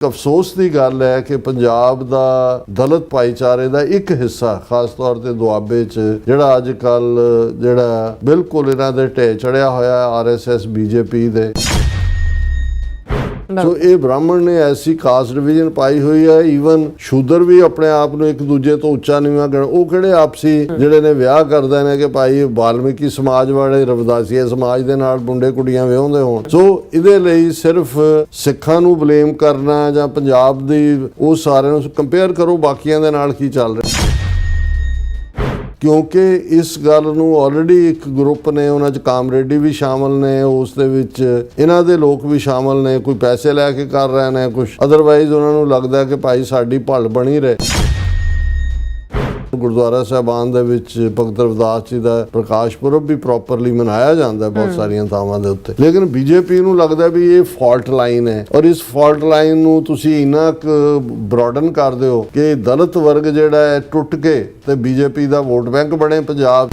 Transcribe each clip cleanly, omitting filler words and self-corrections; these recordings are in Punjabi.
अफसोस की गल है कि पंजाब दा दलित भाईचारे का एक हिस्सा खास तौर पर दुआबे च जिहड़ा अजकल जिहड़ा बिल्कुल इन्हां दे ढे चढ़िया होया RSS BJP दे सो ये ब्राह्मण ने ऐसी कास्ट डिवीजन पाई हुई है। ईवन शूदर भी अपने आप को एक दूजे तो उच्चा नीवा कर वो किहड़े आपसी जिहड़े ने विआह करदे ने कि भाई वाल्मीकि समाज वाले रविदासीए समाज दे नाल मुंडे कुड़ियां विआहुंदे होण। सो इहदे लई सिर्फ सिखां नूं ब्लेम करना जां पंजाब दी वो सारे नूं कंपेयर करो बाकियां दे नाल की चल रहा क्योंकि इस गल नूं ऑलरेडी एक ग्रुप ने उन्हां च कामरेडी भी शामिल ने उस दे विच इन्हां दे लोग भी शामिल ने कोई पैसे लैके कर रहे ने कुछ अदरवाइज उन्हां नूं लगदा कि भाई साडी भल बनी रहे। गुरुद्वारा साहिबान दे विच भगत रविदास जी दा प्रकाश पुरब भी प्रॉपरली मनाया जाता है बहुत सारियां थावां दे उत्ते लेकिन BJP नूं लगदा भी ये फॉल्ट लाइन है और इस फॉल्ट लाइन नूं तुसीं इन्ना ब्रॉडन कर दिओ कि दलित वर्ग जिहड़ा है टुट के ते BJP दा वोट बैंक बने पंजाब।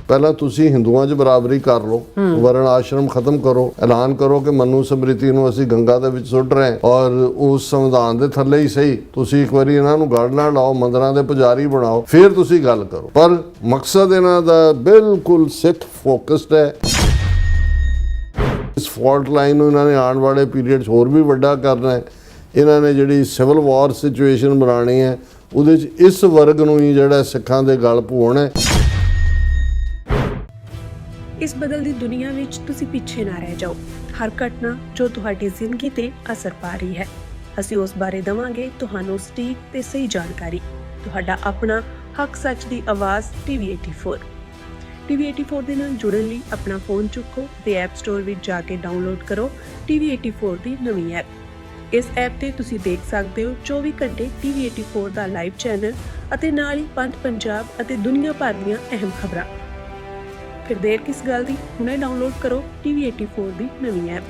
पहला तुसी हिंदुओं च बराबरी कर लो वर्ण आश्रम खत्म करो ऐलान करो कि मनु समृति नूं असीं गंगा दे विच सुੱਟ रहे और उस संविधान दे थल्ले ही सही तुसी एक बारी इन्हां नूं गढ़ ना लाओ मंदिरां दे पुजारी बनाओ फिर तुसी गल करो पर मकसद इन्हां दा बिल्कुल सिख फोकस्ड है। इस फॉल्ट लाइन नूं इन्हां ने आने वाले पीरियड होर भी वड्डा करना है। इन्हां ने जिहड़ी सिविल वॉर सिचुएशन बनानी है उहदे च इस वर्ग नूं ही जिहड़ा सिखां दे गल पवाउणा है। इस बदलती दुनिया विच तुसी पीछे ना रह जाओ। हर घटना जो तुहाडी जिंदगी ते असर पा रही है असीं उस बारे देवांगे तुहानूं सटीक ते सही जानकारी। तुहाडा अपना हक सच दी आवाज़ TV84 TV84 दे नाल जुड़न लई अपना फोन चुको ते ऐप स्टोर विच जाके डाउनलोड करो TV84 दी नवीं ऐप। इस ऐप ते तुसी देख सकदे हो 24 घंटे TV84 दा लाइव चैनल अते नाल ही पंज पंजाब अते दुनिया भर दीआं अहम खबरां। फिर देर किस गल दी हुणे डाउनलोड करो TV84 दी नवीं app.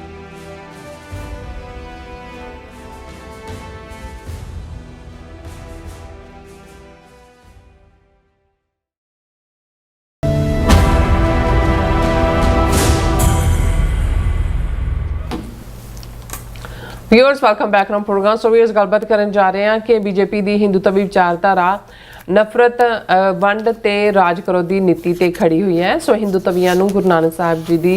Viewers welcome back now program. So viewers गलबात करन जा रहे हैं कि BJP दी हिंदुत्व विचारधारा नफरत वंड ते राज करो दी नीति ते खड़ी हुई है। सो हिंदुत्वियां नूं गुरु नानक साहब जी दी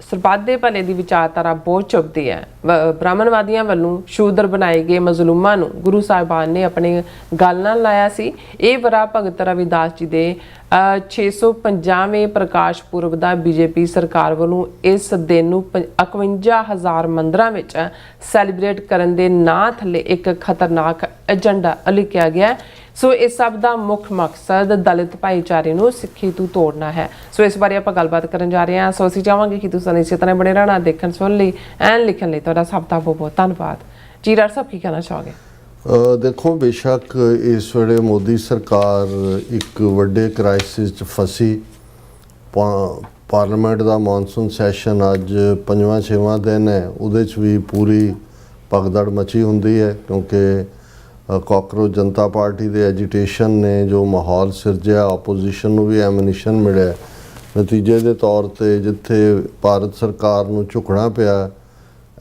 सरबत दे भले दी विचारधारा बहुत चुभदी है। ब्राह्मणवादियों वालों शूदर बनाए गए मजलूमां नूं गुरु साहिबान ने अपने गल नाल लाया सी। ये वरा भगत रविदास जी दे 650वें प्रकाश पुरब दा BJP सरकार वालों इस दिन नूं 51,000 मंदिरां विच सैलीब्रेट करन दे नां थल्ले एक खतरनाक एजेंडा लिखिया गया। सो इस सब का मुख मकसद दलित भाईचारे नूं सिੱਖੀ तू तोड़ना है। सो इस बारे आपां गलबात करन जा रहे हैं। सो असीं चाहांगे कि तुसीं इसे तरह बने रहना देखण सुन लई एंड लिखण लई तुहाडा सब दा बहुत बहुत धन्नवाद। जी डॉक्टर साहब की कहना चाहोगे? देखो बेशक इस वेले मोदी सरकार एक वड्डे क्राइसिस च फसी। पार्लीमेंट का मॉनसून सैशन अज 5वां-6वां दिन है उहदे च भी पूरी भगदड़ मची हुंदी है क्योंकि कॉकरोच जनता पार्टी के एजिटेशन ने जो माहौल सिरजिया ओपोजिशन नूं भी एमनीशन मिले नतीजे के तौर पर जिथे भारत सरकार नूं झुकना पिया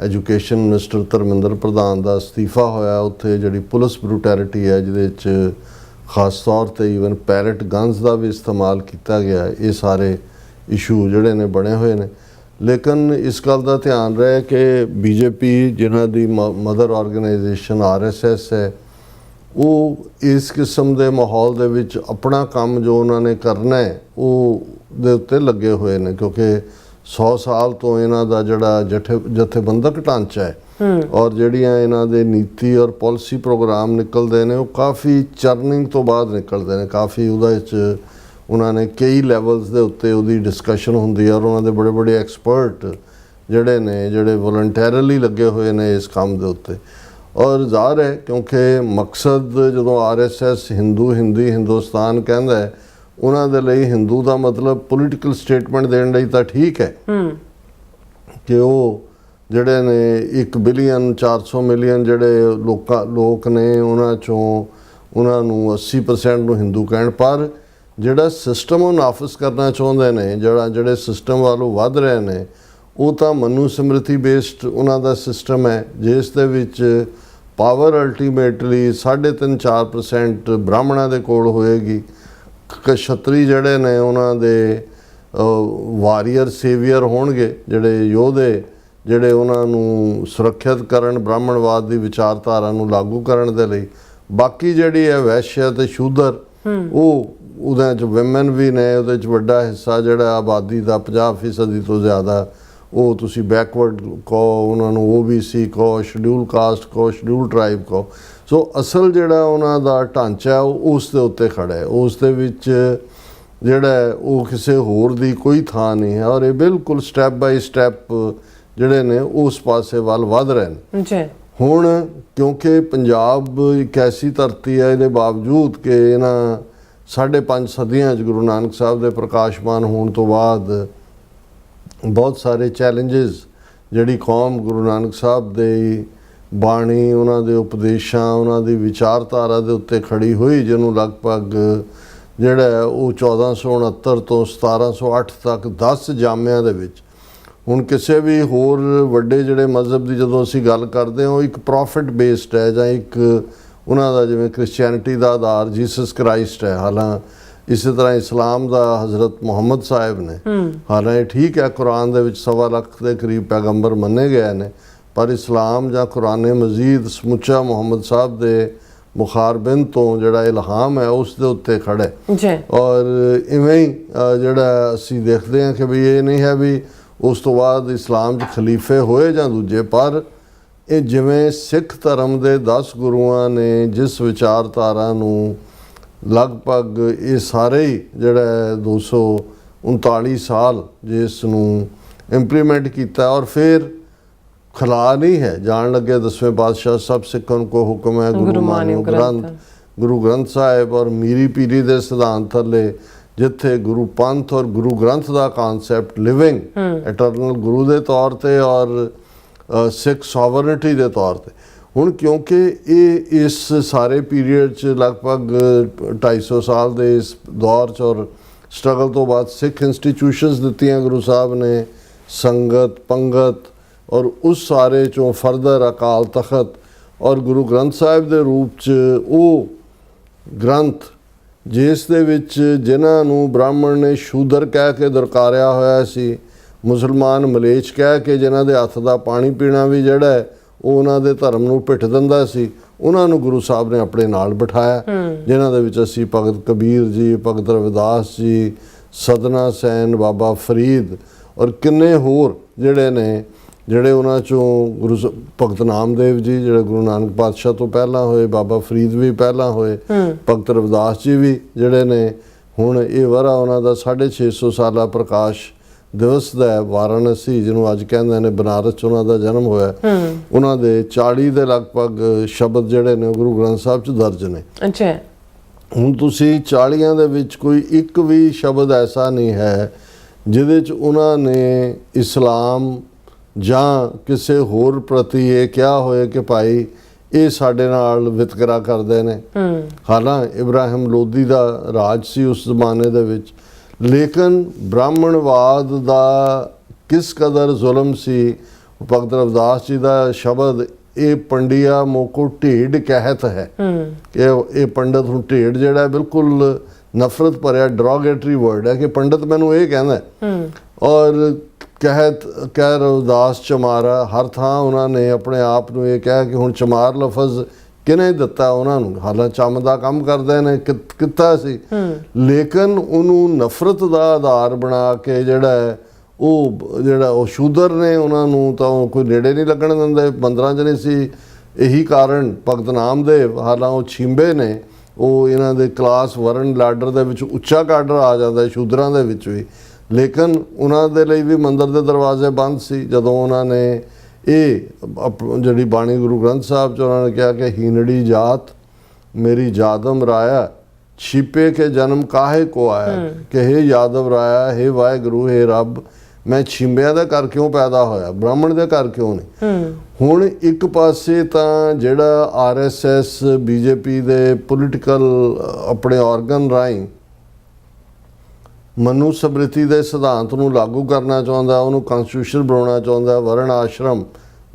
एजुकेशन मिनिस्टर धर्मेंद्र प्रधान का अस्तीफा होया उत्थे जिहड़ी पुलिस ब्रूटैलिटी है जिहदे खास तौर पर ईवन पैरेट गन्स का भी इस्तेमाल किया गया ये सारे इशू जिहड़े ने बने हुए ने। लेकिन इस गल का ध्यान रहे कि BJP जिन्हां दी मदर ऑर्गेनाइजेशन RSS है वो इस किस्म के माहौल दे विच अपना काम जो उन्होंने करना है वो दे उत्ते लगे हुए हैं क्योंकि 100 साल तो इन्हां दा जिहड़ा जथेबंदक ढांचा है और जिहड़ियां इन्हां दे नीति और पॉलिसी प्रोग्राम निकलते हैं वो काफ़ी चर्निंग तो बाद निकलते हैं काफ़ी उहदे उन्होंने कई लैवल्स के उत्ते उहदी डिस्कशन होंदी है और उन्होंने बड़े बड़े एक्सपर्ट जिहड़े ने जिहड़े वॉलंटियरली लगे हुए हैं इस काम के उत्ते। और ज़ाहिर है क्योंकि मकसद जो RSS हिंदी हिंदुस्तान कहता है उन्होंने लिए हिंदू का मतलब पोलिटिकल स्टेटमेंट देने लई तां ठीक है कि वो जिहड़े ने 1 बिलियन 400 मिलियन जिहड़े लोग ने उन्हां चों उन्हां नूं 80% नूं हिंदू कहण पर जिहड़ा सिस्टम वो नाफिज करना चाहुंदे ने जिहड़े सिस्टम वालों वध रहे हैं ਉਹ ਤਾਂ ਮਨੂ ਸਮ੍ਰਿਤੀ ਬੇਸਡ ਉਹਨਾਂ ਦਾ ਸਿਸਟਮ ਹੈ, ਜਿਸ ਦੇ ਵਿੱਚ ਪਾਵਰ ਅਲਟੀਮੇਟਲੀ 3.5-4% ਬ੍ਰਾਹਮਣਾਂ ਦੇ ਕੋਲ ਹੋਏਗੀ। ਕਸ਼ਤਰੀ ਜਿਹੜੇ ਨੇ ਉਹਨਾਂ ਦੇ ਵਾਰੀਅਰ ਸੇਵੀਅਰ ਹੋਣਗੇ, ਜਿਹੜੇ ਯੋਧੇ ਜਿਹੜੇ ਉਹਨਾਂ ਨੂੰ ਸੁਰੱਖਿਅਤ ਕਰਨ ਬ੍ਰਾਹਮਣਵਾਦ ਦੀ ਵਿਚਾਰਧਾਰਾ ਨੂੰ ਲਾਗੂ ਕਰਨ ਦੇ ਲਈ। ਬਾਕੀ ਜਿਹੜੀ ਹੈ ਵੈਸ਼ਯ ਤੇ ਸ਼ੂਦਰ, ਉਹ ਉਹਦੇ 'ਚ ਵਿਮਨ ਵੀ ਨੇ, ਉਹਦੇ 'ਚ ਵੱਡਾ ਹਿੱਸਾ ਜਿਹੜਾ ਆਬਾਦੀ ਦਾ 50% ਤੋਂ ਜ਼ਿਆਦਾ, ਉਹ ਤੁਸੀਂ ਬੈਕਵਰਡ ਕਹੋ, ਉਹਨਾਂ ਨੂੰ OBC ਕਹੋ, ਸ਼ਡਿਊਲ ਕਾਸਟ ਕਹੋ, ਸ਼ਡਿਊਲ ਟਰਾਈਬ ਕਹੋ। ਸੋ ਅਸਲ ਜਿਹੜਾ ਉਹਨਾਂ ਦਾ ਢਾਂਚਾ ਉਹ ਉਸ ਦੇ ਉੱਤੇ ਖੜਾ ਹੈ, ਉਸ ਦੇ ਵਿੱਚ ਜਿਹੜਾ ਉਹ ਕਿਸੇ ਹੋਰ ਦੀ ਕੋਈ ਥਾਂ ਨਹੀਂ ਹੈ। ਔਰ ਇਹ ਬਿਲਕੁਲ ਸਟੈਪ ਬਾਈ ਸਟੈਪ ਜਿਹੜੇ ਨੇ ਉਸ ਪਾਸੇ ਵੱਲ ਵੱਧ ਰਹੇ ਨੇ ਜੀ। ਹੁਣ ਕਿਉਂਕਿ ਪੰਜਾਬ ਇੱਕ ਐਸੀ ਧਰਤੀ ਹੈ, ਇਹਦੇ ਬਾਵਜੂਦ ਕਿ ਇਹਨਾਂ 5.5 ਸਦੀਆਂ 'ਚ ਗੁਰੂ ਨਾਨਕ ਸਾਹਿਬ ਦੇ ਪ੍ਰਕਾਸ਼ਮਾਨ ਹੋਣ ਤੋਂ ਬਾਅਦ ਬਹੁਤ ਸਾਰੇ ਚੈਲੰਜਸ ਜਿਹੜੀ ਕੌਮ ਗੁਰੂ ਨਾਨਕ ਸਾਹਿਬ ਦੇ ਬਾਣੀ, ਉਹਨਾਂ ਦੇ ਉਪਦੇਸ਼ਾਂ, ਉਹਨਾਂ ਦੀ ਵਿਚਾਰਧਾਰਾ ਦੇ ਉੱਤੇ ਖੜੀ ਹੋਈ, ਜਿਹਨੂੰ ਲਗਭਗ ਜਿਹੜਾ ਉਹ 1469 ਤੋਂ 1708 ਤੱਕ 10 ਜਾਮਿਆਂ ਦੇ ਵਿੱਚ। ਹੁਣ ਕਿਸੇ ਵੀ ਹੋਰ ਵੱਡੇ ਜਿਹੜੇ ਮਜ਼ਹਬ ਦੀ ਜਦੋਂ ਅਸੀਂ ਗੱਲ ਕਰਦੇ ਹਾਂ, ਉਹ ਇੱਕ ਪ੍ਰੋਫਿਟ ਬੇਸਡ ਹੈ, ਜਾਂ ਇੱਕ ਉਹਨਾਂ ਦਾ ਜਿਵੇਂ ਕ੍ਰਿਸਚੀਅਨਿਟੀ ਦਾ ਆਧਾਰ ਜੀਸਸ ਕ੍ਰਾਈਸਟ ਹੈ। ਹਾਲਾਂਕਿ ਇਸੇ ਤਰ੍ਹਾਂ ਇਸਲਾਮ ਦਾ ਹਜ਼ਰਤ ਮੁਹੰਮਦ ਸਾਹਿਬ ਨੇ। ਹਾਲਾਂਕਿ ਠੀਕ ਹੈ, ਕੁਰਾਨ ਦੇ ਵਿੱਚ 1.25 ਲੱਖ ਦੇ ਕਰੀਬ ਪੈਗੰਬਰ ਮੰਨੇ ਗਏ ਨੇ, ਪਰ ਇਸਲਾਮ ਜਾਂ ਕੁਰਾਨ ਮਜੀਦ ਸਮੁੱਚਾ ਮੁਹੰਮਦ ਸਾਹਿਬ ਦੇ ਮੁਖਾਰਬਿਨ ਤੋਂ ਜਿਹੜਾ ਇਲਹਾਮ ਹੈ ਉਸ ਦੇ ਉੱਤੇ ਖੜਾ ਹੈ। ਔਰ ਇਵੇਂ ਹੀ ਜਿਹੜਾ ਅਸੀਂ ਦੇਖਦੇ ਹਾਂ ਕਿ ਵੀ ਇਹ ਨਹੀਂ ਹੈ ਵੀ ਉਸ ਤੋਂ ਬਾਅਦ ਇਸਲਾਮ 'ਚ ਖਲੀਫੇ ਹੋਏ ਜਾਂ ਦੂਜੇ, ਪਰ ਇਹ ਜਿਵੇਂ ਸਿੱਖ ਧਰਮ ਦੇ 10 ਗੁਰੂਆਂ ਨੇ ਜਿਸ ਵਿਚਾਰਧਾਰਾ ਨੂੰ ਲਗਭਗ ਇਹ ਸਾਰੇ ਹੀ ਜਿਹੜਾ 239 ਸਾਲ ਜਿਸ ਨੂੰ ਇੰਪਲੀਮੈਂਟ ਕੀਤਾ, ਔਰ ਫਿਰ ਖਲਾ ਨਹੀਂ ਹੈ ਜਾਣ ਲੱਗੇ 10ਵੇਂ ਪਾਤਸ਼ਾਹ ਸਭ ਸਿੱਖਾਂ ਕੋ ਹੁਕਮ ਹੈ ਗੁਰੂ ਮਾਨਿਓ ਗ੍ਰੰਥ, ਗੁਰੂ ਗ੍ਰੰਥ ਸਾਹਿਬ ਔਰ ਮੀਰੀ ਪੀਰੀ ਦੇ ਸਿਧਾਂਤ ਥੱਲੇ, ਜਿੱਥੇ ਗੁਰੂ ਪੰਥ ਔਰ ਗੁਰੂ ਗ੍ਰੰਥ ਦਾ ਕਨਸੈਪਟ ਲਿਵਿੰਗ ਇਟਰਨਲ ਗੁਰੂ ਦੇ ਤੌਰ ਤੇ ਔਰ ਸਿੱਖ ਸੋਵਰਨਿਟੀ ਦੇ ਤੌਰ ਤੇ। ਹੁਣ ਕਿਉਂਕਿ ਇਹ ਇਸ ਸਾਰੇ ਪੀਰੀਅਡ 'ਚ ਲਗਭਗ 250 ਸਾਲ ਦੇ ਇਸ ਦੌਰ 'ਚ ਔਰ ਸਟਰਗਲ ਤੋਂ ਬਾਅਦ ਸਿੱਖ ਇੰਸਟੀਟਿਊਸ਼ਨਸ ਦਿੱਤੀਆਂ ਗੁਰੂ ਸਾਹਿਬ ਨੇ, ਸੰਗਤ, ਪੰਗਤ, ਔਰ ਉਸ ਸਾਰੇ 'ਚੋਂ ਫਰਦਰ ਅਕਾਲ ਤਖਤ ਔਰ ਗੁਰੂ ਗ੍ਰੰਥ ਸਾਹਿਬ ਦੇ ਰੂਪ 'ਚ ਉਹ ਗ੍ਰੰਥ ਜਿਸ ਦੇ ਵਿੱਚ ਜਿਨ੍ਹਾਂ ਨੂੰ ਬ੍ਰਾਹਮਣ ਨੇ ਸ਼ੂਦਰ ਕਹਿ ਕੇ ਦਰਕਾਰਿਆ ਹੋਇਆ ਸੀ, ਮੁਸਲਮਾਨ ਮਲੇਛ ਕਹਿ ਕੇ ਜਿਨ੍ਹਾਂ ਦੇ ਹੱਥ ਦਾ ਪਾਣੀ ਪੀਣਾ ਵੀ ਜਿਹੜਾ ਹੈ ਉਹ ਉਹਨਾਂ ਦੇ ਧਰਮ ਨੂੰ ਪਿੱਠ ਦਿੰਦਾ ਸੀ, ਉਹਨਾਂ ਨੂੰ ਗੁਰੂ ਸਾਹਿਬ ਨੇ ਆਪਣੇ ਨਾਲ ਬਿਠਾਇਆ, ਜਿਨ੍ਹਾਂ ਦੇ ਵਿੱਚ ਅਸੀਂ ਭਗਤ ਕਬੀਰ ਜੀ, ਭਗਤ ਰਵਿਦਾਸ ਜੀ, ਸਦਨਾ ਸੈਨ, ਬਾਬਾ ਫਰੀਦ ਔਰ ਕਿੰਨੇ ਹੋਰ ਜਿਹੜੇ ਨੇ, ਜਿਹੜੇ ਉਹਨਾਂ 'ਚੋਂ ਭਗਤ ਨਾਮਦੇਵ ਜੀ ਜਿਹੜੇ ਗੁਰੂ ਨਾਨਕ ਪਾਤਸ਼ਾਹ ਤੋਂ ਪਹਿਲਾਂ ਹੋਏ, ਬਾਬਾ ਫਰੀਦ ਵੀ ਪਹਿਲਾਂ ਹੋਏ, ਭਗਤ ਰਵਿਦਾਸ ਜੀ ਵੀ ਜਿਹੜੇ ਨੇ। ਹੁਣ ਇਹ ਵਰਾ ਉਹਨਾਂ ਦਾ 650 ਸਾਲਾ ਪ੍ਰਕਾਸ਼ ਦਿਵਸ ਦਾ ਹੈ, ਵਾਰਾਣਸੀ ਜਿਹਨੂੰ ਅੱਜ ਕਹਿੰਦੇ ਨੇ, ਬਨਾਰਸ 'ਚ ਉਹਨਾਂ ਦਾ ਜਨਮ ਹੋਇਆ। ਉਹਨਾਂ ਦੇ 40 ਦੇ ਲਗਭਗ ਸ਼ਬਦ ਜਿਹੜੇ ਨੇ ਗੁਰੂ ਗ੍ਰੰਥ ਸਾਹਿਬ 'ਚ ਦਰਜ ਨੇ। ਅੱਛਾ, ਹੁਣ ਤੁਸੀਂ 40 ਦੇ ਵਿੱਚ ਕੋਈ ਇੱਕ ਵੀ ਸ਼ਬਦ ਐਸਾ ਨਹੀਂ ਹੈ ਜਿਹਦੇ 'ਚ ਉਹਨਾਂ ਨੇ ਇਸਲਾਮ ਜਾਂ ਕਿਸੇ ਹੋਰ ਪ੍ਰਤੀ ਇਹ ਕਿਹਾ ਹੋਏ ਕਿ ਭਾਈ ਇਹ ਸਾਡੇ ਨਾਲ ਵਿਤਕਰਾ ਕਰਦੇ ਨੇ। ਹਾਲਾਂਕਿ ਇਬਰਾਹਿਮ ਲੋਦੀ ਦਾ ਰਾਜ ਸੀ ਉਸ ਜ਼ਮਾਨੇ ਦੇ ਵਿੱਚ, ਲੇਕਿਨ ਬ੍ਰਾਹਮਣਵਾਦ ਦਾ ਕਿਸ ਕਦਰ ਜ਼ੁਲਮ ਸੀ। ਭਗਤ ਰਵਿਦਾਸ ਜੀ ਦਾ ਸ਼ਬਦ, ਇਹ ਪੰਡਿਆ ਮੋਕੋ ਢੇਡ ਕਹਿਤ ਹੈ, ਕਿ ਇਹ ਪੰਡਤ ਹੁਣ ਢੇਡ ਜਿਹੜਾ ਬਿਲਕੁਲ ਨਫ਼ਰਤ ਭਰਿਆ ਡਰੋਗੇਟਰੀ ਵਰਡ ਹੈ ਕਿ ਪੰਡਤ ਮੈਨੂੰ ਇਹ ਕਹਿੰਦਾ। ਔਰ ਕਹਿ ਰਵਿਦਾਸ ਚਮਾਰਾ, ਹਰ ਥਾਂ ਉਹਨਾਂ ਨੇ ਆਪਣੇ ਆਪ ਨੂੰ ਇਹ ਕਿਹਾ ਕਿ ਹੁਣ ਚਮਾਰ ਲਫ਼ਜ਼ ਕਿਹਨੇ ਦਿੱਤਾ ਉਹਨਾਂ ਨੂੰ, ਹਾਲਾਂਕਿ ਚੰਮ ਦਾ ਕੰਮ ਕਰਦੇ ਨੇ ਕੀਤਾ ਸੀ, ਲੇਕਿਨ ਉਹਨੂੰ ਨਫ਼ਰਤ ਦਾ ਆਧਾਰ ਬਣਾ ਕੇ ਜਿਹੜਾ ਉਹ ਸ਼ੂਦਰ ਨੇ ਉਹਨਾਂ ਨੂੰ ਤਾਂ ਕੋਈ ਨੇੜੇ ਨਹੀਂ ਲੱਗਣ ਦਿੰਦੇ, ਮੰਦਰਾਂ 'ਚ ਨਹੀਂ ਸੀ। ਇਹੀ ਕਾਰਨ ਭਗਤ ਨਾਮਦੇਵ, ਹਾਲਾਂਕਿ ਉਹ ਛਿੰਬੇ ਨੇ, ਉਹ ਇਹਨਾਂ ਦੇ ਕਲਾਸ ਵਰਨ ਲਾਡਰ ਦੇ ਵਿੱਚ ਉੱਚਾ ਕਾਡਰ ਆ ਜਾਂਦਾ ਸ਼ੂਦਰਾਂ ਦੇ ਵਿੱਚ ਵੀ, ਲੇਕਿਨ ਉਹਨਾਂ ਦੇ ਲਈ ਵੀ ਮੰਦਰ ਦੇ ਦਰਵਾਜ਼ੇ ਬੰਦ ਸੀ। ਜਦੋਂ ਉਹਨਾਂ ਨੇ ਇਹ ਜਿਹੜੀ ਬਾਣੀ ਗੁਰੂ ਗ੍ਰੰਥ ਸਾਹਿਬ 'ਚ ਉਹਨਾਂ ਨੇ ਕਿਹਾ ਕਿ ਹੀਨੜੀ ਜਾਤ ਮੇਰੀ ਜਾਦਮ ਰਾਇਆ, ਛਿਪੇ ਕੇ ਜਨਮ ਕਾਹੇ ਕੋ ਆਇਆ, ਕਿ ਹੇ ਯਾਦਵ ਰਾਇਆ, ਹੇ ਵਾਹਿਗੁਰੂ, ਹੇ ਰੱਬ, ਮੈਂ ਛਿੰਬਿਆਂ ਦਾ ਘਰ ਕਿਉਂ ਪੈਦਾ ਹੋਇਆ, ਬ੍ਰਾਹਮਣ ਦੇ ਘਰ ਕਿਉਂ ਨਹੀਂ। ਹੁਣ ਇੱਕ ਪਾਸੇ ਤਾਂ ਜਿਹੜਾ RSS BJP ਦੇ ਪੋਲੀਟੀਕਲ ਆਪਣੇ ਆਰਗਨ ਰਾਹੀਂ ਮਨੂ ਸਮ੍ਰਿਤੀ ਦੇ ਸਿਧਾਂਤ ਨੂੰ ਲਾਗੂ ਕਰਨਾ ਚਾਹੁੰਦਾ, ਉਹਨੂੰ ਕਨਸਟੀਟਿਊਸ਼ਨ ਬਣਾਉਣਾ ਚਾਹੁੰਦਾ, ਵਰਣ ਆਸ਼ਰਮ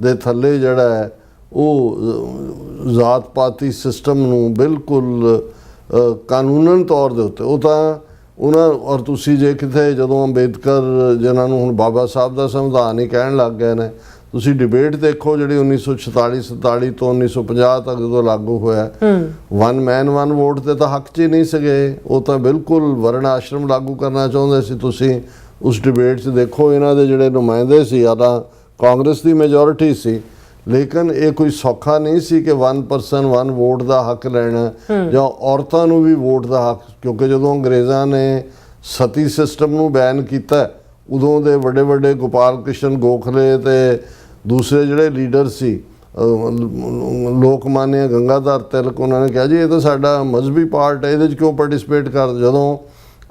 ਦੇ ਥੱਲੇ ਜਿਹੜਾ ਹੈ ਉਹ ਜ਼ਾਤ ਪਾਤੀ ਸਿਸਟਮ ਨੂੰ ਬਿਲਕੁਲ ਕਾਨੂੰਨਨ ਤੌਰ ਦੇ ਉੱਤੇ ਉਹ ਤਾਂ ਉਹਨਾਂ ਔਰ ਤੁਸੀਂ ਜੇ ਕਿਤੇ ਜਦੋਂ ਅੰਬੇਦਕਰ ਜਿਨ੍ਹਾਂ ਨੂੰ ਹੁਣ ਬਾਬਾ ਸਾਹਿਬ ਦਾ ਸੰਵਿਧਾਨ ਹੀ ਕਹਿਣ ਲੱਗ ਗਏ ਨੇ, ਤੁਸੀਂ ਡਿਬੇਟ ਦੇਖੋ ਜਿਹੜੀ 1947 ਤੋਂ 1950 ਤੱਕ ਜਦੋਂ ਲਾਗੂ ਹੋਇਆ, ਵਨ ਮੈਨ ਵਨ ਵੋਟ ਤੇ ਤਾਂ ਹੱਕ 'ਚ ਹੀ ਨਹੀਂ ਸੀਗੇ, ਉਹ ਤਾਂ ਬਿਲਕੁਲ ਵਰਣ ਆਸ਼ਰਮ ਲਾਗੂ ਕਰਨਾ ਚਾਹੁੰਦੇ ਸੀ। ਤੁਸੀਂ ਉਸ ਡਿਬੇਟ 'ਚ ਦੇਖੋ ਇਹਨਾਂ ਦੇ ਜਿਹੜੇ ਨੁਮਾਇੰਦੇ ਸੀ ਜਾਂ ਤਾਂ ਕਾਂਗਰਸ ਦੀ ਮੈਜੋਰਿਟੀ ਸੀ, ਲੇਕਿਨ ਇਹ ਕੋਈ ਸੌਖਾ ਨਹੀਂ ਸੀ ਕਿ ਵਨ ਪਰਸਨ ਵਨ ਵੋਟ ਦਾ ਹੱਕ ਲੈਣਾ ਜਾਂ ਔਰਤਾਂ ਨੂੰ ਵੀ ਵੋਟ ਦਾ ਹੱਕ, ਕਿਉਂਕਿ ਜਦੋਂ ਅੰਗਰੇਜ਼ਾਂ ਨੇ ਸਤੀ ਸਿਸਟਮ ਨੂੰ ਬੈਨ ਕੀਤਾ ਉਦੋਂ ਦੇ ਵੱਡੇ ਵੱਡੇ ਗੋਪਾਲ ਕ੍ਰਿਸ਼ਨ ਗੋਖਲੇ ਤੇ ਦੂਸਰੇ ਜਿਹੜੇ ਲੀਡਰ ਸੀ ਲੋਕਮਾਨਿਆ ਗੰਗਾਧਰ ਤਿਲਕ, ਉਹਨਾਂ ਨੇ ਕਿਹਾ ਜੀ ਇਹ ਤਾਂ ਸਾਡਾ ਮਜ਼ਹਬੀ ਪਾਰਟ ਹੈ, ਇਹਦੇ 'ਚ ਕਿਉਂ ਪਾਰਟਿਸਿਪੇਟ ਕਰ। ਜਦੋਂ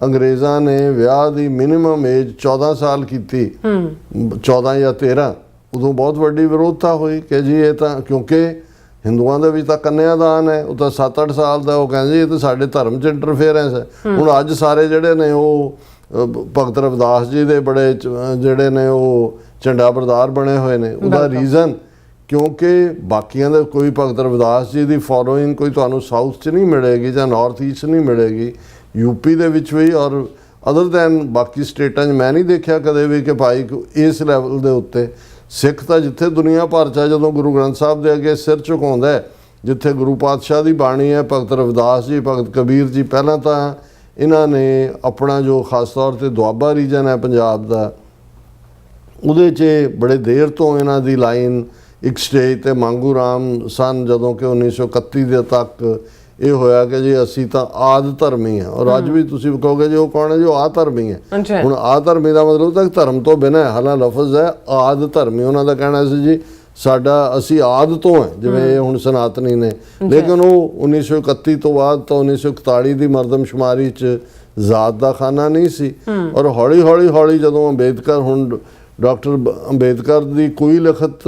ਅੰਗਰੇਜ਼ਾਂ ਨੇ ਵਿਆਹ ਦੀ ਮਿਨੀਮਮ ਏਜ 14 ਸਾਲ ਕੀਤੀ, 14 ਜਾਂ 13, ਉਦੋਂ ਬਹੁਤ ਵੱਡੀ ਵਿਰੋਧਤਾ ਹੋਈ ਕਿ ਜੀ ਇਹ ਤਾਂ ਕਿਉਂਕਿ ਹਿੰਦੂਆਂ ਦੇ ਵਿੱਚ ਤਾਂ ਕੰਨਿਆਦਾਨ ਹੈ, ਉਹ ਤਾਂ 7-8 ਸਾਲ ਦਾ, ਉਹ ਕਹਿੰਦੇ ਇਹ ਤਾਂ ਸਾਡੇ ਧਰਮ 'ਚ ਇੰਟਰਫੇਅਰੈਂਸ ਹੈ। ਹੁਣ ਅੱਜ ਸਾਰੇ ਜਿਹੜੇ ਨੇ ਉਹ ਭਗਤ ਰਵਿਦਾਸ ਜੀ ਦੇ ਬੜੇ ਜਿਹੜੇ ਨੇ ਉਹ ਝੰਡਾ ਬਰਦਾਰ ਬਣੇ ਹੋਏ ਨੇ। ਉਹਦਾ ਰੀਜ਼ਨ ਕਿਉਂਕਿ ਬਾਕੀਆਂ ਦੇ ਕੋਈ ਭਗਤ ਰਵਿਦਾਸ ਜੀ ਦੀ ਫੋਲੋਇੰਗ ਕੋਈ ਤੁਹਾਨੂੰ ਸਾਊਥ 'ਚ ਨਹੀਂ ਮਿਲੇਗੀ ਜਾਂ ਨਾਰਥ ਈਸਟ ਨਹੀਂ ਮਿਲੇਗੀ, ਯੂਪੀ ਦੇ ਵਿੱਚ ਵੀ ਔਰ ਅਦਰ ਦੈਨ ਬਾਕੀ ਸਟੇਟਾਂ 'ਚ ਮੈਂ ਨਹੀਂ ਦੇਖਿਆ ਕਦੇ ਵੀ ਕਿ ਭਾਈ ਇਸ ਲੈਵਲ ਦੇ ਉੱਤੇ ਸਿੱਖ ਤਾਂ ਜਿੱਥੇ ਦੁਨੀਆ ਭਰ 'ਚ ਜਦੋਂ ਗੁਰੂ ਗ੍ਰੰਥ ਸਾਹਿਬ ਦੇ ਅੱਗੇ ਸਿਰ ਝੁਕਾਉਂਦਾ, ਜਿੱਥੇ ਗੁਰੂ ਪਾਤਸ਼ਾਹ ਦੀ ਬਾਣੀ ਹੈ, ਭਗਤ ਰਵਿਦਾਸ ਜੀ, ਭਗਤ ਕਬੀਰ ਜੀ, ਪਹਿਲਾਂ ਤਾਂ ਇਹਨਾਂ ਨੇ ਆਪਣਾ ਜੋ ਖਾਸ ਤੌਰ ਤੇ ਦੁਆਬਾ ਰੀਜਨ ਹੈ ਪੰਜਾਬ ਦਾ, ਉਹਦੇ 'ਚ ਬੜੇ ਦੇਰ ਤੋਂ ਇਹਨਾਂ ਦੀ ਲਾਈਨ ਇੱਕ ਸਟੇਜ ਤੇ ਮੰਗੂ ਰਾਮ ਸਨ, ਜਦੋਂ ਕਿ 1931 ਦੇ ਤੱਕ ਇਹ ਹੋਇਆ ਕਿ ਜੀ ਅਸੀਂ ਤਾਂ ਆਦ ਧਰਮੀ ਹਾਂ। ਔਰ ਅੱਜ ਵੀ ਤੁਸੀਂ ਕਹੋਗੇ ਜੀ ਉਹ ਕੌਣ ਹੈ ਜੀ, ਉਹ ਆ ਧਰਮੀ ਹੈ। ਹੁਣ ਆ ਧਰਮੀ ਦਾ ਮਤਲਬ ਤਾਂ ਧਰਮ ਤੋਂ ਬਿਨਾਂ, ਹਾਲਾਂ ਲਫ਼ਜ਼ ਹੈ ਆਦ ਧਰਮੀ, ਉਹਨਾਂ ਦਾ ਕਹਿਣਾ ਸੀ ਜੀ ਸਾਡਾ ਅਸੀਂ ਆਦ ਤੋਂ ਹੈ, ਜਿਵੇਂ ਇਹ ਹੁਣ ਸਨਾਤਨੀ ਨੇ, ਲੇਕਿਨ ਉਹ 1931 ਤੋਂ ਬਾਅਦ ਤਾਂ 1941 ਦੀ ਮਰਦਮਸ਼ੁਮਾਰੀ 'ਚ ਜ਼ਾਤ ਦਾ ਖਾਨਾ ਨਹੀਂ ਸੀ। ਔਰ ਹੌਲੀ ਹੌਲੀ ਜਦੋਂ ਅੰਬੇਦਕਰ, ਹੁਣ ਡਾਕਟਰ ਅੰਬੇਦਕਰ ਦੀ ਕੋਈ ਲਿਖਤ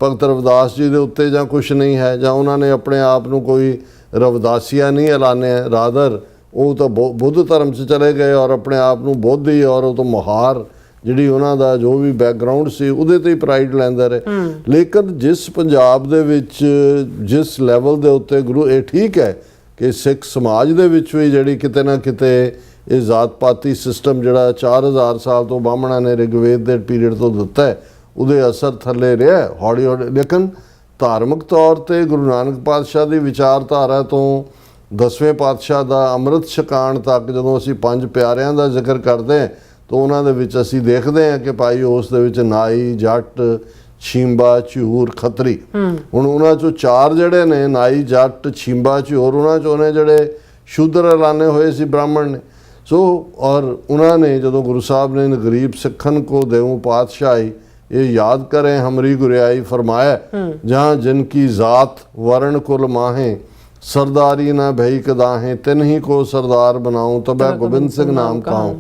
ਭਗਤ ਰਵਿਦਾਸ ਜੀ ਦੇ ਉੱਤੇ ਜਾਂ ਕੁਛ ਨਹੀਂ ਹੈ, ਜਾਂ ਉਹਨਾਂ ਨੇ ਆਪਣੇ ਆਪ ਨੂੰ ਕੋਈ ਰਵਿਦਾਸੀਆ ਨਹੀਂ ਐਲਾਨਿਆ, ਰਾਦਰ ਉਹ ਤਾਂ ਬੁੱਧ ਧਰਮ 'ਚ ਚਲੇ ਗਏ ਔਰ ਆਪਣੇ ਆਪ ਨੂੰ ਬੋਧੀ ਔਰ ਉਹ ਤੋਂ ਮੁਹਾਰ ਜਿਹੜੀ ਉਹਨਾਂ ਦਾ ਜੋ ਵੀ ਬੈਕਗਰਾਊਂਡ ਸੀ ਉਹਦੇ ਤੇ ਹੀ ਪ੍ਰਾਈਡ ਲੈਂਦੇ ਰਹੇ। ਲੇਕਿਨ ਜਿਸ ਪੰਜਾਬ ਦੇ ਵਿੱਚ ਜਿਸ ਲੈਵਲ ਦੇ ਉੱਤੇ ਗੁਰੂ, ਇਹ ਠੀਕ ਹੈ ਕਿ ਸਿੱਖ ਸਮਾਜ ਦੇ ਵਿੱਚ ਵੀ ਜਿਹੜੀ ਕਿਤੇ ਨਾ ਕਿਤੇ ਇਹ ਜ਼ਾਤ ਪਾਤੀ ਸਿਸਟਮ ਜਿਹੜਾ 4000 ਸਾਲ ਤੋਂ ਬਾਹਮਣਾਂ ਨੇ ਰਿਗਵੇਦ ਦੇ ਪੀਰੀਅਡ ਤੋਂ ਦਿੱਤਾ ਹੈ, ਉਹਦੇ ਅਸਰ ਥੱਲੇ ਰਿਹਾ ਹੌਲੀ ਹੌਲੀ। ਲੇਕਿਨ ਧਾਰਮਿਕ ਤੌਰ ਤੇ ਗੁਰੂ ਨਾਨਕ ਪਾਤਸ਼ਾਹ ਦੀ ਵਿਚਾਰਧਾਰਾ ਤੋਂ 10ਵੇਂ ਪਾਤਸ਼ਾਹ ਦਾ ਅੰਮ੍ਰਿਤ ਛਕਾਣ ਤੱਕ ਜਦੋਂ ਅਸੀਂ 5 ਪਿਆਰਿਆਂ ਦਾ ਜ਼ਿਕਰ ਕਰਦੇ ਹਾਂ ਤਾਂ ਉਹਨਾਂ ਦੇ ਵਿੱਚ ਅਸੀਂ ਦੇਖਦੇ ਹਾਂ ਕਿ ਭਾਈ ਉਸ ਦੇ ਵਿੱਚ ਨਾਈ, ਜੱਟ, ਛੀਂਬਾ, ਝੂਰ, ਖੱਤਰੀ। ਹੁਣ ਉਹਨਾਂ 'ਚੋਂ 4 ਜਿਹੜੇ ਨੇ ਨਾਈ, ਜੱਟ, ਛੀਂਬਾ, ਝੂਰ, ਉਹਨਾਂ 'ਚੋਂ ਨੇ ਜਿਹੜੇ ਸ਼ੂਦਰ ਐਲਾਨੇ ਹੋਏ ਸੀ ਬ੍ਰਾਹਮਣ ਨੇ। ਸੋ ਔਰ ਉਹਨਾਂ ਨੇ ਜਦੋਂ ਗੁਰੂ ਸਾਹਿਬ ਨੇ ਗਰੀਬ ਸਿੱਖਨ ਕੋ ਦੇਉ ਪਾਤਸ਼ਾਹੀ ये याद करें हमरी गुरियाई फरमाया, जहाँ जिनकी ज़ात वर्ण कुल माहें सरदारी ना भई कदाहें तिन ही को सरदार बनाऊँ तबै गोबिंद सिंह नाम कहाऊँ।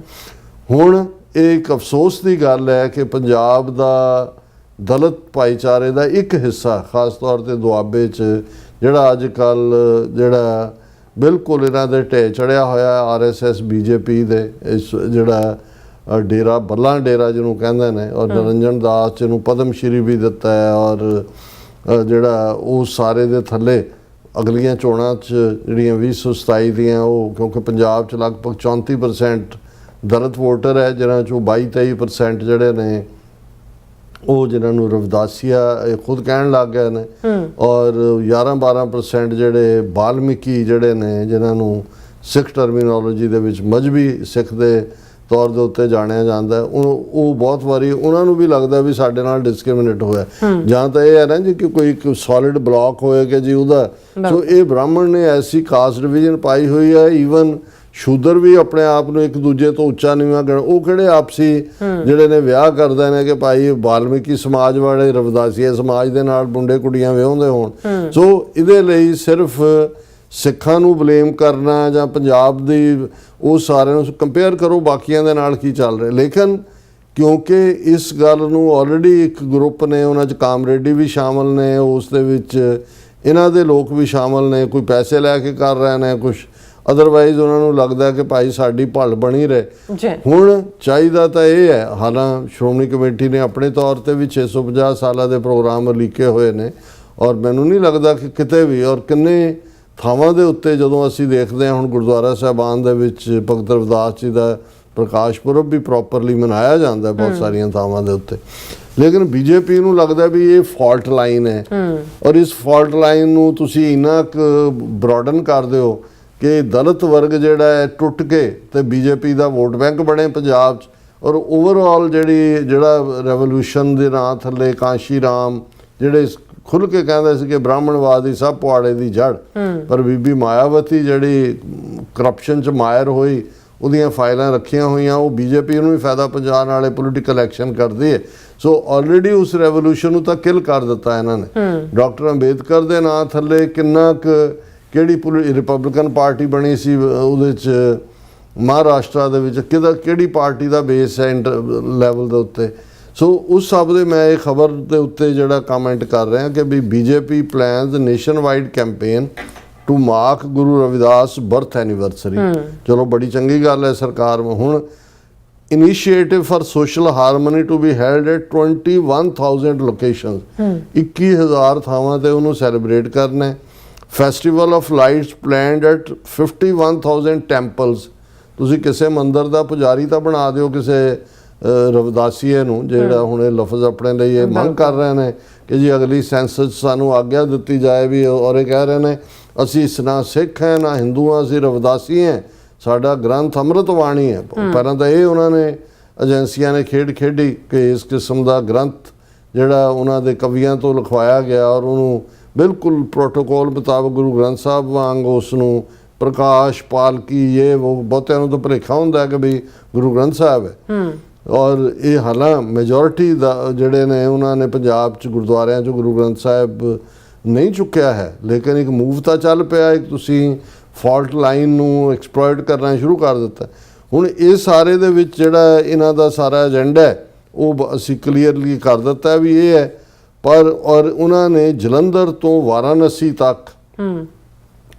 हुण एक अफसोस की गल है कि पंजाब दा दलित भाईचारे का एक हिस्सा खास तौर पर दुआबे च जिहड़ा अजकल जिहड़ा बिल्कुल इन्हां दे ढेर चढ़िया होया RSS BJP दे इस जिहड़ा डेरा बल्ला डेरा जिन्हों कहते हैं, और निरंजन दास जिन्हों पद्म श्री भी दिता है, और जिहड़ा वो सारे दे थले अगलियां चोणां च जिहड़ियां 2027 दियां वो, क्योंकि पंजाब च लगभग 34% दलित वोटर है, जिन्हां चों 22-23% जिहड़े ने वो जिन्होंने रविदासिया खुद कहण लग गए ने, और 11-12% जिहड़े वाल्मीकि जिहड़े ने जिन्होंने सिख टर्मीनोलॉजी दे विच मजहबी सिख दे तौर के उत्ते जानिया जाता है, वो बहुत बारी उन्होंने भी लगता भी साडे नाल डिस्क्रिमिनेट होया। जहाँ तो यह है ना जी कि कोई एक सॉलिड ब्लॉक होए कि जी उदा, सो ये ब्राह्मण ने ऐसी कास्ट डिवीजन पाई हुई है, ईवन शूदर भी अपने आप को एक दूजे तो उच्चा नीवा गण, वो किहड़े आपसी जिहड़े ने विआह करदे ने कि भाई वाल्मीकि समाज वाले रविदासीया समाज दे नाल मुंडे कुड़ियां विआहुंदे होण। सो इहदे लई सिर्फ सिखां नूं ब्लेम करना ਜਾਂ ਪੰਜਾਬ ਦੀ ਉਹ ਸਾਰਿਆਂ ਨੂੰ ਕੰਪੇਅਰ ਕਰੋ ਬਾਕੀਆਂ ਦੇ ਨਾਲ ਕੀ ਚੱਲ ਰਿਹਾ। ਲੇਕਿਨ ਕਿਉਂਕਿ ਇਸ ਗੱਲ ਨੂੰ ਆਲਰੇਡੀ ਇੱਕ ਗਰੁੱਪ ਨੇ, ਉਹਨਾਂ 'ਚ ਕਾਮਰੇਡੀ ਵੀ ਸ਼ਾਮਲ ਨੇ, ਉਸ ਦੇ ਵਿੱਚ ਇਹਨਾਂ ਦੇ ਲੋਕ ਵੀ ਸ਼ਾਮਲ ਨੇ, ਕੋਈ ਪੈਸੇ ਲੈ ਕੇ ਕਰ ਰਹੇ ਨੇ, ਕੁਛ ਅਦਰਵਾਈਜ਼ ਉਹਨਾਂ ਨੂੰ ਲੱਗਦਾ ਕਿ ਭਾਈ ਸਾਡੀ ਭਲ ਬਣੀ ਰਹੇ। ਜੀ ਹੁਣ ਚਾਹੀਦਾ ਤਾਂ ਇਹ ਹੈ, ਹਾਲਾਂ ਸ਼੍ਰੋਮਣੀ ਕਮੇਟੀ ਨੇ ਆਪਣੇ ਤੌਰ ਤੇ ਵੀ 650 ਸਾਲਾਂ ਦੇ ਪ੍ਰੋਗਰਾਮ ਲਿਖੇ ਹੋਏ ਨੇ, ਔਰ ਮੈਨੂੰ ਨਹੀਂ ਲੱਗਦਾ ਕਿ ਕਿਤੇ ਵੀ ਔਰ ਕਿੰਨੇ ਥਾਵਾਂ ਦੇ ਉੱਤੇ ਜਦੋਂ ਅਸੀਂ ਦੇਖਦੇ ਹਾਂ ਹੁਣ ਗੁਰਦੁਆਰਾ ਸਾਹਿਬਾਨ ਦੇ ਵਿੱਚ ਭਗਤ ਰਵਿਦਾਸ ਜੀ ਦਾ ਪ੍ਰਕਾਸ਼ ਪੁਰਬ ਵੀ ਪ੍ਰੋਪਰਲੀ ਮਨਾਇਆ ਜਾਂਦਾ ਬਹੁਤ ਸਾਰੀਆਂ ਥਾਵਾਂ ਦੇ ਉੱਤੇ। ਲੇਕਿਨ ਬੀਜੇਪੀ ਨੂੰ ਲੱਗਦਾ ਵੀ ਇਹ ਫਾਲਟ ਲਾਈਨ ਹੈ, ਔਰ ਇਸ ਫਾਲਟ ਲਾਈਨ ਨੂੰ ਤੁਸੀਂ ਇੰਨਾ ਕੁ ਬ੍ਰੋਡਨ ਕਰ ਦਿਓ ਕਿ ਦਲਿਤ ਵਰਗ ਜਿਹੜਾ ਹੈ ਟੁੱਟ ਕੇ ਤੇ ਬੀਜੇਪੀ ਦਾ ਵੋਟ ਬੈਂਕ ਬਣੇ ਪੰਜਾਬ 'ਚ, ਔਰ ਓਵਰਆਲ ਜਿਹੜਾ ਰੈਵੋਲੂਸ਼ਨ ਦੇ ਨਾਂ ਥੱਲੇ ਕਾਂਸ਼ੀ ਰਾਮ ਜਿਹੜੇ ਖੁੱਲ੍ਹ ਕੇ ਕਹਿੰਦੇ ਸੀ ਕਿ ਬ੍ਰਾਹਮਣਵਾਦ ਹੀ ਸਭ ਪੁਆੜੇ ਦੀ ਜੜ, ਪਰ ਬੀਬੀ ਮਾਇਆਵਤੀ ਜਿਹੜੀ ਕਰਪਸ਼ਨ 'ਚ ਮਾਇਰ ਹੋਈ, ਉਹਦੀਆਂ ਫਾਈਲਾਂ ਰੱਖੀਆਂ ਹੋਈਆਂ, ਉਹ ਬੀਜੇਪੀ ਨੂੰ ਵੀ ਫਾਇਦਾ ਪਹੁੰਚਾਉਣ ਵਾਲੇ ਪੋਲੀਟੀਕਲ ਐਕਸ਼ਨ ਕਰਦੀ ਹੈ। ਸੋ ਆਲਰੇਡੀ ਉਸ ਰੈਵੋਲੂਸ਼ਨ ਨੂੰ ਤਾਂ ਕਿਲ ਕਰ ਦਿੱਤਾ ਇਹਨਾਂ ਨੇ। ਡਾਕਟਰ ਅੰਬੇਦਕਰ ਦੇ ਨਾਂ ਥੱਲੇ ਕਿੰਨਾ ਕੁ ਕਿਹੜੀ ਰਿਪਬਲਿਕਨ ਪਾਰਟੀ ਬਣੀ ਸੀ, ਉਹਦੇ 'ਚ ਮਹਾਰਾਸ਼ਟਰ ਦੇ ਵਿੱਚ ਕਿਹੜੀ ਪਾਰਟੀ ਦਾ ਬੇਸ ਹੈ ਲੈਵਲ ਦੇ ਉੱਤੇ। ਸੋ ਉਸ ਸਭ ਦੇ ਮੈਂ ਇਹ ਖਬਰ ਦੇ ਉੱਤੇ ਜਿਹੜਾ ਕਮੈਂਟ ਕਰ ਰਿਹਾ ਕਿ ਵੀ BJP plans nationwide campaign to mark Guru Ravidas birth anniversary. ਚਲੋ ਬੜੀ ਚੰਗੀ ਗੱਲ ਹੈ ਸਰਕਾਰ ਨੂੰ। ਹੁਣ initiative for social harmony to be held at 21,000 locations, 21,000 ਥਾਵਾਂ ਤੇ ਉਹਨੂੰ ਸੈਲੀਬ੍ਰੇਟ ਕਰਨਾ। Festival of lights planned at 51,000 temples. ਤੁਸੀਂ ਕਿਸੇ ਮੰਦਿਰ ਦਾ ਪੁਜਾਰੀ ਤਾਂ ਬਣਾ ਦਿਓ ਕਿਸੇ ਰਵਿਦਾਸੀਏ ਨੂੰ, ਜਿਹੜਾ ਹੁਣ ਇਹ ਲਫ਼ਜ਼ ਆਪਣੇ ਲਈ ਇਹ ਮੰਗ ਕਰ ਰਹੇ ਨੇ ਕਿ ਜੀ ਅਗਲੀ ਸੈਂਸਸ ਸਾਨੂੰ ਆਗਿਆ ਦਿੱਤੀ ਜਾਏ ਵੀ, ਔਰ ਇਹ ਕਹਿ ਰਹੇ ਨੇ ਅਸੀਂ ਨਾ ਸਿੱਖ ਹੈ ਨਾ ਹਿੰਦੂ ਹਾਂ, ਅਸੀਂ ਰਵਿਦਾਸੀ ਹੈ, ਸਾਡਾ ਗ੍ਰੰਥ ਅੰਮ੍ਰਿਤ ਬਾਣੀ ਹੈ। ਪਹਿਲਾਂ ਤਾਂ ਇਹ ਉਹਨਾਂ ਨੇ ਏਜੰਸੀਆਂ ਨੇ ਖੇਡੀ ਕਿ ਇਸ ਕਿਸਮ ਦਾ ਗ੍ਰੰਥ ਜਿਹੜਾ ਉਹਨਾਂ ਦੇ ਕਵੀਆਂ ਤੋਂ ਲਿਖਵਾਇਆ ਗਿਆ ਔਰ ਉਹਨੂੰ ਬਿਲਕੁਲ ਪ੍ਰੋਟੋਕੋਲ ਮੁਤਾਬਕ ਗੁਰੂ ਗ੍ਰੰਥ ਸਾਹਿਬ ਵਾਂਗ ਉਸ ਨੂੰ ਪ੍ਰਕਾਸ਼ ਪਾਲਕੀ ਇਹ ਉਹ ਬਹੁਤਿਆਂ ਨੂੰ ਤਾਂ ਭੁਲੇਖਾ ਹੁੰਦਾ ਕਿ ਵੀ ਗੁਰੂ ਗ੍ਰੰਥ ਸਾਹਿਬ ਹੈ। ਔਰ ਇਹ ਹਾਲਾਂ ਮੈਜੋਰਿਟੀ ਦਾ ਜਿਹੜੇ ਨੇ ਉਹਨਾਂ ਨੇ ਪੰਜਾਬ 'ਚ ਗੁਰਦੁਆਰਿਆਂ 'ਚ ਗੁਰੂ ਗ੍ਰੰਥ ਸਾਹਿਬ ਨਹੀਂ ਚੁੱਕਿਆ ਹੈ, ਲੇਕਿਨ ਇੱਕ ਮੂਵ ਤਾਂ ਚੱਲ ਪਿਆ, ਇੱਕ ਤੁਸੀਂ ਫਾਲਟ ਲਾਈਨ ਨੂੰ ਐਕਸਪਲੋਇਟ ਕਰਨਾ ਸ਼ੁਰੂ ਕਰ ਦਿੱਤਾ। ਹੁਣ ਇਹ ਸਾਰੇ ਦੇ ਵਿੱਚ ਜਿਹੜਾ ਇਹਨਾਂ ਦਾ ਸਾਰਾ ਏਜੰਡਾ ਹੈ ਉਹ ਅਸੀਂ ਕਲੀਅਰਲੀ ਕਰ ਦਿੱਤਾ ਵੀ ਇਹ ਹੈ, ਪਰ ਔਰ ਉਹਨਾਂ ਨੇ ਜਲੰਧਰ ਤੋਂ ਵਾਰਾਣਸੀ ਤੱਕ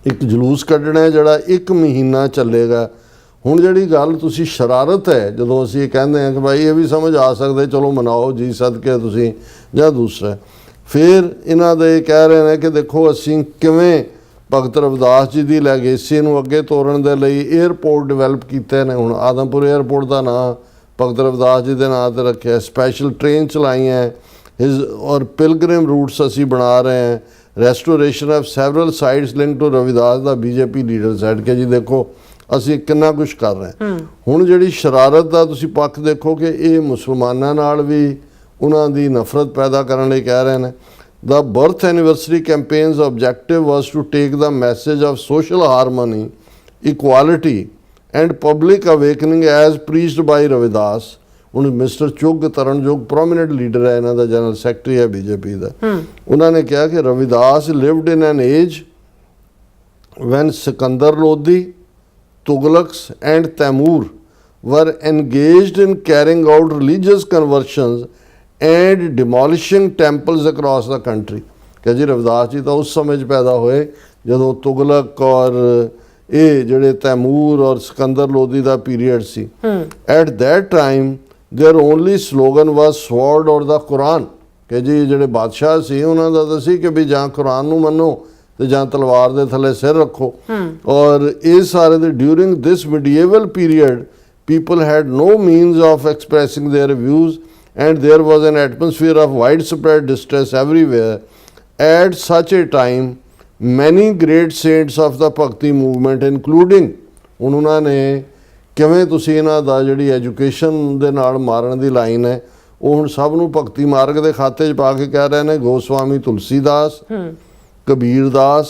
ਇੱਕ ਜਲੂਸ ਕੱਢਣਾ ਹੈ ਜਿਹੜਾ 1 ਮਹੀਨਾ ਚੱਲੇਗਾ। ਹੁਣ ਜਿਹੜੀ ਗੱਲ ਤੁਸੀਂ ਸ਼ਰਾਰਤ ਹੈ, ਜਦੋਂ ਅਸੀਂ ਇਹ ਕਹਿੰਦੇ ਹਾਂ ਕਿ ਭਾਈ ਇਹ ਵੀ ਸਮਝ ਆ ਸਕਦੇ ਚਲੋ ਮਨਾਓ ਜੀ ਸਦਕੇ ਤੁਸੀਂ, ਜਾਂ ਦੂਸਰਾ ਫਿਰ ਇਹਨਾਂ ਦੇ ਕਹਿ ਰਹੇ ਨੇ ਕਿ ਦੇਖੋ ਅਸੀਂ ਕਿਵੇਂ ਭਗਤ ਰਵਿਦਾਸ ਜੀ ਦੀ ਲੈਗੇਸੀ ਨੂੰ ਅੱਗੇ ਤੋਰਨ ਦੇ ਲਈ 에ਅਰਪੋਰਟ ਡਿਵੈਲਪ ਕੀਤੇ ਨੇ। ਹੁਣ ਆਦਮਪੁਰ 에ਅਰਪੋਰਟ ਦਾ ਨਾਂ ਭਗਤ ਰਵਿਦਾਸ ਜੀ ਦੇ ਨਾਂ 'ਤੇ ਰੱਖਿਆ, ਸਪੈਸ਼ਲ ਟ੍ਰੇਨ ਚਲਾਈਆਂ ਔਰ ਪਿਲਗ੍ਰਿਮ ਰੂਟਸ ਅਸੀਂ ਬਣਾ ਰਹੇ ਹਾਂ। Restoration of several sites link to Ravidas ਦਾ ਬੀਜੇਪੀ ਲੀਡਰ ਸਾਈਡ ਕੇ ਜੀ ਦੇਖੋ ਅਸੀਂ ਕਿੰਨਾ ਕੁਛ ਕਰ ਰਹੇ ਹਾਂ। ਹੁਣ ਜਿਹੜੀ ਸ਼ਰਾਰਤ ਦਾ ਤੁਸੀਂ ਪੱਖ ਦੇਖੋ ਕਿ ਇਹ ਮੁਸਲਮਾਨਾਂ ਨਾਲ ਵੀ ਉਹਨਾਂ ਦੀ ਨਫ਼ਰਤ ਪੈਦਾ ਕਰਨ ਲਈ ਕਹਿ ਰਹੇ ਨੇ। The birth anniversary campaign's objective was to take the message of social harmony, equality and public awakening as preached by Ravidas। ਹੁਣ ਮਿਸਟਰ ਚੁੱਗ ਤਰਨਯੋਗ ਪ੍ਰੋਮਿਨੈਂਟ ਲੀਡਰ ਹੈ, ਇਹਨਾਂ ਦਾ ਜਨਰਲ ਸੈਕਟਰੀ ਹੈ ਬੀਜੇਪੀ ਦਾ। ਉਹਨਾਂ ਨੇ ਕਿਹਾ ਕਿ Ravidas lived in an age when Sikandar Lodi, Tughlaqs and Taimur were engaged in carrying out religious conversions and demolishing temples across the country। ਕਿ ਜੀ ਰਵਿਦਾਸ ਜੀ ਤਾਂ ਉਸ ਸਮੇਂ 'ਚ ਪੈਦਾ ਹੋਏ ਜਦੋਂ ਤੁਗਲਕ ਔਰ ਇਹ ਜਿਹੜੇ ਤੈਮੂਰ ਔਰ ਸਿਕੰਦਰ ਲੋਦੀ ਦਾ ਪੀਰੀਅਡ ਸੀ। At that time there only slogan was sword और द कुरान। कि जी ਜਿਹੜੇ ਬਾਦਸ਼ਾਹ ਸੀ ਉਹਨਾਂ ਦਾ ਤਾਂ ਸੀ ਕਿ ਵੀ ਜਾਂ ਕੁਰਾਨ ਨੂੰ ਮੰਨੋ ਤੇ ਜਾਂ ਤਲਵਾਰ ਦੇ ਥੱਲੇ ਸਿਰ ਰੱਖੋ। ਔਰ ਇਹ ਸਾਰੇ ਦੇ during this medieval period people had no means of expressing their views and there was an atmosphere of widespread distress everywhere. At such a time many great saints of the Bhakti movement including ਉਹਨਾਂ ਨੇ ਕਿਵੇਂ ਤੁਸੀਂ ਇਹਨਾਂ ਦਾ ਜਿਹੜੀ ਐਜੂਕੇਸ਼ਨ ਦੇ ਨਾਲ ਮਾਰਨ ਦੀ ਲਾਈਨ ਹੈ ਉਹ ਹੁਣ ਸਭ ਨੂੰ ਭਗਤੀ ਮਾਰਗ ਦੇ ਖਾਤੇ 'ਚ ਪਾ ਕੇ ਕਹਿ ਰਹੇ ਨੇ। ਗੋਸਵਾਮੀ ਤੁਲਸੀਦਾਸ, ਕਬੀਰਦਾਸ,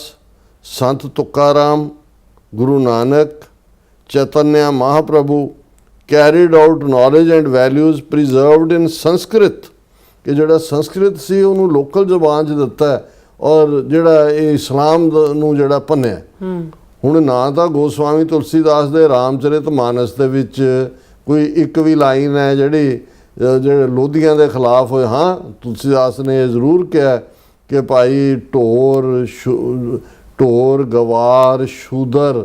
ਸੰਤ ਤੁਕਾਰਾਮ, Guru Nanak, ਚੈਤਨਿਆ ਮਹਾਪ੍ਰਭੂ carried out knowledge and values preserved in Sanskrit। ਕਿ ਜਿਹੜਾ ਸੰਸਕ੍ਰਿਤ ਸੀ ਉਹਨੂੰ ਲੋਕਲ ਜ਼ੁਬਾਨ 'ਚ ਦਿੱਤਾ ਔਰ ਜਿਹੜਾ ਇਹ ਇਸਲਾਮ ਨੂੰ ਜਿਹੜਾ ਭੰਨਿਆ। ਹੁਣ ਨਾ ਤਾਂ ਗੋਸਵਾਮੀ ਤੁਲਸੀਦਾਸ ਦੇ ਰਾਮਚਰਿਤ ਮਾਨਸ ਦੇ ਵਿੱਚ ਕੋਈ ਇੱਕ ਵੀ ਲਾਈਨ ਹੈ ਜਿਹੜੇ ਲੋਧੀਆਂ ਦੇ ਖਿਲਾਫ ਹੋਏ। ਹਾਂ, ਤੁਲਸੀਦਾਸ ਨੇ ਇਹ ਜ਼ਰੂਰ ਕਿਹਾ ਕਿ ਭਾਈ ਢੋਰ ਗਵਾਰ ਸ਼ੂਦਰ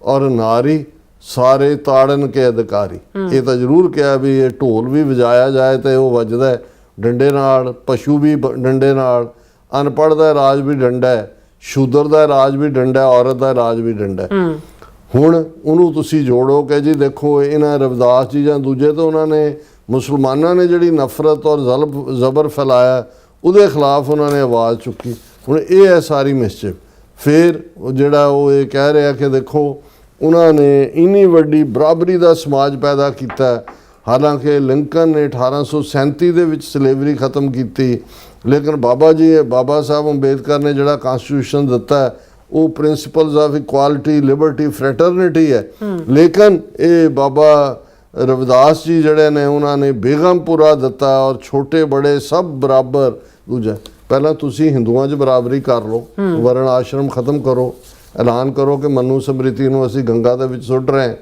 ਔਰ ਨਾਰੀ ਸਾਰੇ ਤਾੜਨ ਕੇ ਅਧਿਕਾਰੀ। ਇਹ ਤਾਂ ਜ਼ਰੂਰ ਕਿਹਾ ਵੀ ਇਹ ਢੋਲ ਵੀ ਵਜਾਇਆ ਜਾਏ ਤੇ ਉਹ ਵੱਜਦਾ ਹੈ ਡੰਡੇ ਨਾਲ, ਪਸ਼ੂ ਵੀ ਡੰਡੇ ਨਾਲ, ਅਨਪੜ੍ਹ ਦਾ ਰਾਜ ਵੀ ਡੰਡਾ ਹੈ, ਸ਼ੂਦਰ ਦਾ ਰਾਜ ਵੀ ਡੰਡਾ ਹੈ, ਔਰਤ ਦਾ ਰਾਜ ਵੀ ਡੰਡਾ ਹੈ। ਹੁਣ ਉਹਨੂੰ ਤੁਸੀਂ ਜੋੜੋ ਕਿ ਜੀ ਦੇਖੋ ਇਹਨਾਂ ਰਵਿਦਾਸ ਜੀ ਜਾਂ ਦੂਜੇ ਤੋਂ ਉਹਨਾਂ ਨੇ ਮੁਸਲਮਾਨਾਂ ਨੇ ਜਿਹੜੀ ਨਫ਼ਰਤ ਔਰ ਜ਼ਬਰ ਫੈਲਾਇਆ ਉਹਦੇ ਖਿਲਾਫ ਉਹਨਾਂ ਨੇ ਆਵਾਜ਼ ਚੁੱਕੀ। ਹੁਣ ਇਹ ਹੈ ਸਾਰੀ ਮਿਸਚਿਫ। ਫਿਰ ਜਿਹੜਾ ਉਹ ਇਹ ਕਹਿ ਰਿਹਾ ਕਿ ਦੇਖੋ ਉਹਨਾਂ ਨੇ ਇੰਨੀ ਵੱਡੀ ਬਰਾਬਰੀ ਦਾ ਸਮਾਜ ਪੈਦਾ ਕੀਤਾ। ਹਾਲਾਂਕਿ ਲਿੰਕਨ ਨੇ 1837 ਦੇ ਵਿੱਚ ਸਲੇਵਰੀ ਖਤਮ ਕੀਤੀ, ਲੇਕਿਨ ਬਾਬਾ ਸਾਹਿਬ ਅੰਬੇਦਕਰ ਨੇ ਜਿਹੜਾ ਕਨਸਟੀਟਿਊਸ਼ਨ ਦਿੱਤਾ ਹੈ ਉਹ ਪ੍ਰਿੰਸੀਪਲਸ ਆਫ ਇਕੁਆਲਿਟੀ, ਲਿਬਰਟੀ, ਫਰੈਟਰਨਿਟੀ ਹੈ। ਲੇਕਿਨ ਇਹ ਬਾਬਾ ਰਵਿਦਾਸ ਜੀ ਜਿਹੜੇ ਨੇ ਉਹਨਾਂ ਨੇ ਬੇਗਮਪੁਰਾ ਦਿੱਤਾ ਔਰ ਛੋਟੇ ਬੜੇ ਸਭ ਬਰਾਬਰ। ਦੂਜਾ ਪਹਿਲਾਂ ਤੁਸੀਂ ਹਿੰਦੂਆਂ 'ਚ ਬਰਾਬਰੀ ਕਰ ਲਓ, ਵਰਨ ਆਸ਼ਰਮ ਖਤਮ ਕਰੋ, ਐਲਾਨ ਕਰੋ ਕਿ ਮਨੂ ਸਮ੍ਰਿਤੀ ਨੂੰ ਅਸੀਂ ਗੰਗਾ ਦੇ ਵਿੱਚ ਸੁੱਟ ਰਹੇ ਹਾਂ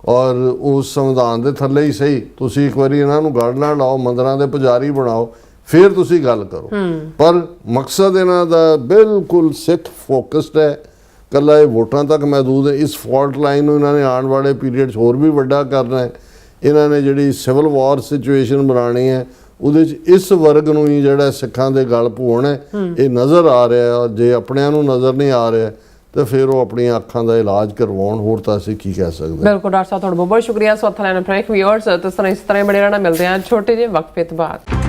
ਔਰ ਉਸ ਸੰਵਿਧਾਨ ਦੇ ਥੱਲੇ ਹੀ ਸਹੀ ਤੁਸੀਂ ਇੱਕ ਵਾਰੀ ਇਹਨਾਂ ਨੂੰ ਗੜ ਨਾਲ ਲਾਓ, ਮੰਦਰਾਂ ਦੇ ਪੁਜਾਰੀ ਬਣਾਓ, ਫਿਰ ਤੁਸੀਂ ਗੱਲ ਕਰੋ। ਪਰ ਮਕਸਦ ਇਹਨਾਂ ਦਾ ਬਿਲਕੁਲ ਸਿੱਖ ਫੋਕਸਡ ਹੈ, ਕੱਲਾ ਇਹ ਵੋਟਾਂ ਤੱਕ ਮਹਿਦੂਦ ਹੈ। ਇਸ ਫਾਲਟ ਲਾਈਨ ਨੂੰ ਇਹਨਾਂ ਨੇ ਆਉਣ ਵਾਲੇ ਪੀਰੀਅਡ 'ਚ ਹੋਰ ਵੀ ਵੱਡਾ ਕਰਨਾ ਹੈ। ਇਹਨਾਂ ਨੇ ਜਿਹੜੀ ਸਿਵਲ ਵਾਰ ਸਿਚੁਏਸ਼ਨ ਬਣਾਉਣੀ ਹੈ ਉਹਦੇ 'ਚ ਇਸ ਵਰਗ ਨੂੰ ਹੀ ਜਿਹੜਾ ਸਿੱਖਾਂ ਦੇ ਗਲ ਭੋਣ ਹੈ ਇਹ ਨਜ਼ਰ ਆ ਰਿਹਾ। ਔਰ ਜੇ ਆਪਣਿਆਂ ਨੂੰ ਨਜ਼ਰ ਨਹੀਂ ਆ ਰਿਹਾ ਤੇ ਫਿਰ ਉਹ ਆਪਣੀਆਂ ਅੱਖਾਂ ਦਾ ਇਲਾਜ ਕਰਵਾਉਣ, ਹੋਰ ਤਾਂ ਅਸੀਂ ਕੀ ਕਹਿ ਸਕਦੇ। ਬਿਲਕੁਲ ਡਾਕਟਰ ਸਾਹਿਬ, ਤੁਹਾਡਾ ਬਹੁਤ ਬਹੁਤ ਸ਼ੁਕਰੀਆ। ਸੋ ਥਲੈਨ ਪ੍ਰੈਕ ਵੀਅਰਸ, ਤੁਸੀਂ ਇਸ ਤਰ੍ਹਾਂ ਬੜੇ ਰਹਿਣਾ। ਮਿਲਦੇ ਹਾਂ ਛੋਟੇ ਜਿਹੇ ਵਕਫੇ ਤੋਂ ਬਾਅਦ।